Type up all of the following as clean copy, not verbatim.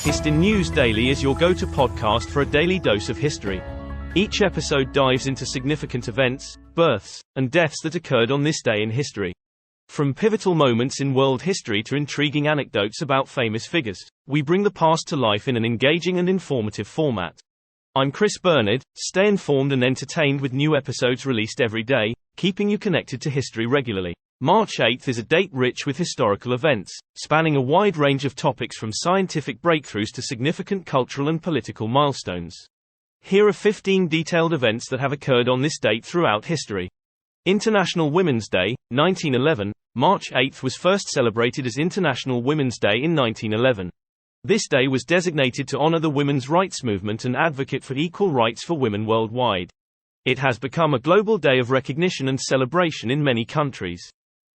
Hist in News Daily is your go-to podcast for a daily dose of history. Each episode dives into significant events, births, and deaths that occurred on this day in history. From pivotal moments in world history to intriguing anecdotes about famous figures, we bring the past to life in an engaging and informative format. I'm Chris Bernard. Stay informed and entertained with new episodes released every day, keeping you connected to history regularly. March 8th is a date rich with historical events, spanning a wide range of topics from scientific breakthroughs to significant cultural and political milestones. Here are 15 detailed events that have occurred on this date throughout history. International Women's Day, 1911. March 8th was first celebrated as International Women's Day in 1911. This day was designated to honor the women's rights movement and advocate for equal rights for women worldwide. It has become a global day of recognition and celebration in many countries.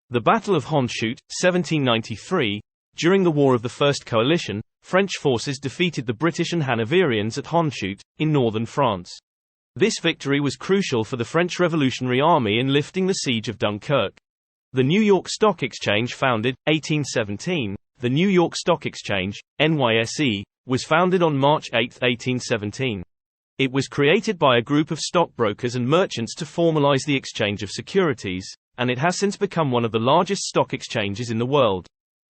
The Battle of Hondschoote, 1793. During the War of the First Coalition, French forces defeated the British and Hanoverians at Hondschoote, in northern France. This victory was crucial for the French Revolutionary Army in lifting the Siege of Dunkirk. The New York Stock Exchange, founded, 1817. The New York Stock Exchange, NYSE, was founded on March 8, 1817. It was created by a group of stockbrokers and merchants to formalize the exchange of securities, and it has since become one of the largest stock exchanges in the world.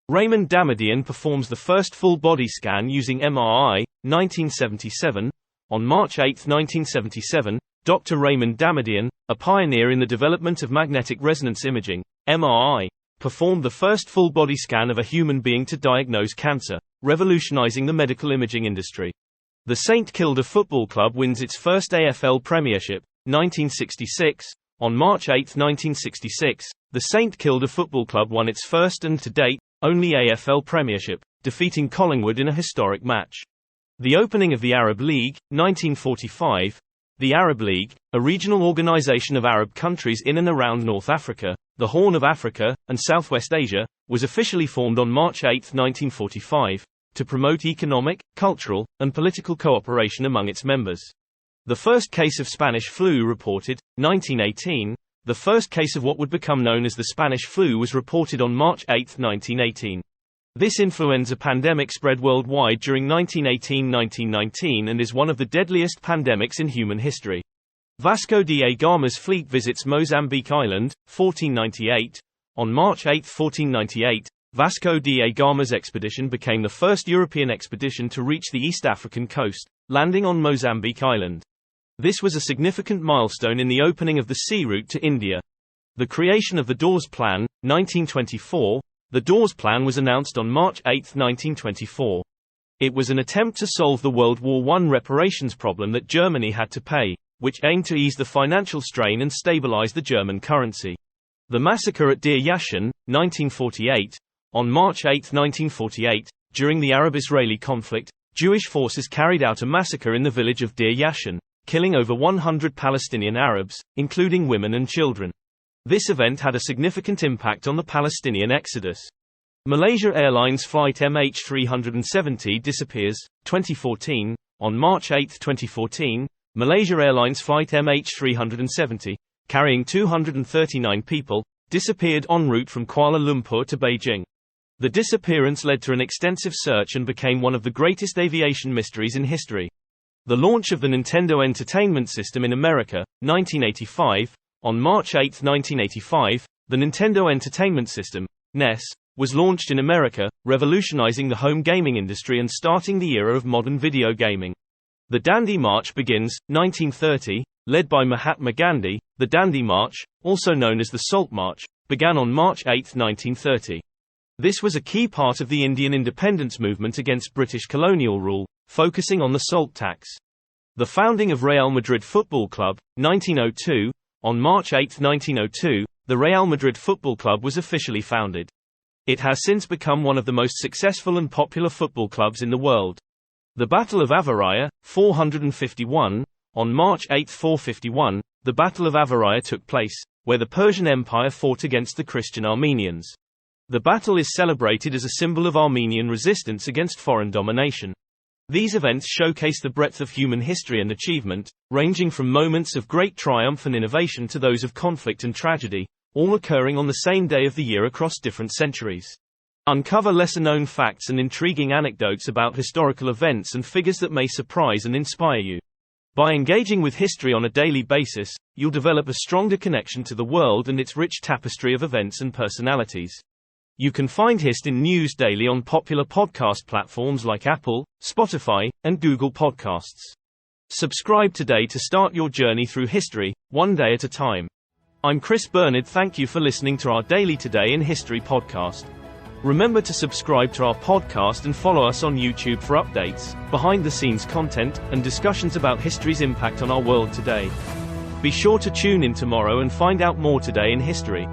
Raymond Damadian performs the first full-body scan using MRI, 1977. On March 8, 1977, Dr. Raymond Damadian, a pioneer in the development of magnetic resonance imaging, MRI, performed the first full-body scan of a human being to diagnose cancer, revolutionizing the medical imaging industry. The St Kilda Football Club wins its first AFL Premiership, 1966. On March 8, 1966, the St Kilda Football Club won its first and, to date, only AFL Premiership, defeating Collingwood in a historic match. The opening of the Arab League, 1945. The Arab League, a regional organization of Arab countries in and around North Africa, the Horn of Africa, and Southwest Asia, was officially formed on March 8, 1945, to promote economic, cultural, and political cooperation among its members. The first case of Spanish flu reported, 1918. The first case of what would become known as the Spanish flu was reported on March 8, 1918. This influenza pandemic spread worldwide during 1918–1919 and is one of the deadliest pandemics in human history. Vasco da Gama's fleet visits Mozambique Island, 1498. On March 8, 1498, Vasco da Gama's expedition became the first European expedition to reach the East African coast, landing on Mozambique Island. This was a significant milestone in the opening of the sea route to India. The creation of the Dawes Plan, 1924. The Dawes Plan was announced on March 8, 1924. It was an attempt to solve the World War I reparations problem that Germany had to pay, which aimed to ease the financial strain and stabilize the German currency. The massacre at Deir Yassin, 1948. On March 8, 1948, during the Arab-Israeli conflict, Jewish forces carried out a massacre in the village of Deir Yassin, killing over 100 Palestinian Arabs, including women and children. This event had a significant impact on the Palestinian exodus. Malaysia Airlines flight MH370 disappears, 2014. On March 8, 2014, Malaysia Airlines flight MH370, carrying 239 people, disappeared en route from Kuala Lumpur to Beijing. The disappearance led to an extensive search and became one of the greatest aviation mysteries in history. The launch of the Nintendo Entertainment System in America, 1985. On March 8, 1985, the Nintendo Entertainment System, NES, was launched in America, revolutionizing the home gaming industry and starting the era of modern video gaming. The Dandi March begins, 1930, led by Mahatma Gandhi. The Dandi March, also known as the Salt March, began on March 8, 1930. This was a key part of the Indian independence movement against British colonial rule, focusing on the salt tax. The founding of Real Madrid Football Club, 1902. On March 8, 1902, the Real Madrid Football Club was officially founded. It has since become one of the most successful and popular football clubs in the world. The Battle of Avaria, 451. On March 8, 451, the Battle of Avaria took place, where the Persian Empire fought against the Christian Armenians. The battle is celebrated as a symbol of Armenian resistance against foreign domination. These events showcase the breadth of human history and achievement, ranging from moments of great triumph and innovation to those of conflict and tragedy, all occurring on the same day of the year across different centuries. Uncover lesser-known facts and intriguing anecdotes about historical events and figures that may surprise and inspire you. By engaging with history on a daily basis, you'll develop a stronger connection to the world and its rich tapestry of events and personalities. You can find Hist in News daily on popular podcast platforms like Apple, Spotify, and Google Podcasts. Subscribe today to start your journey through history, one day at a time. I'm Chris Bernard. Thank you for listening to our Daily Today in History podcast. Remember to subscribe to our podcast and follow us on YouTube for updates, behind-the-scenes content, and discussions about history's impact on our world today. Be sure to tune in tomorrow and find out more today in history.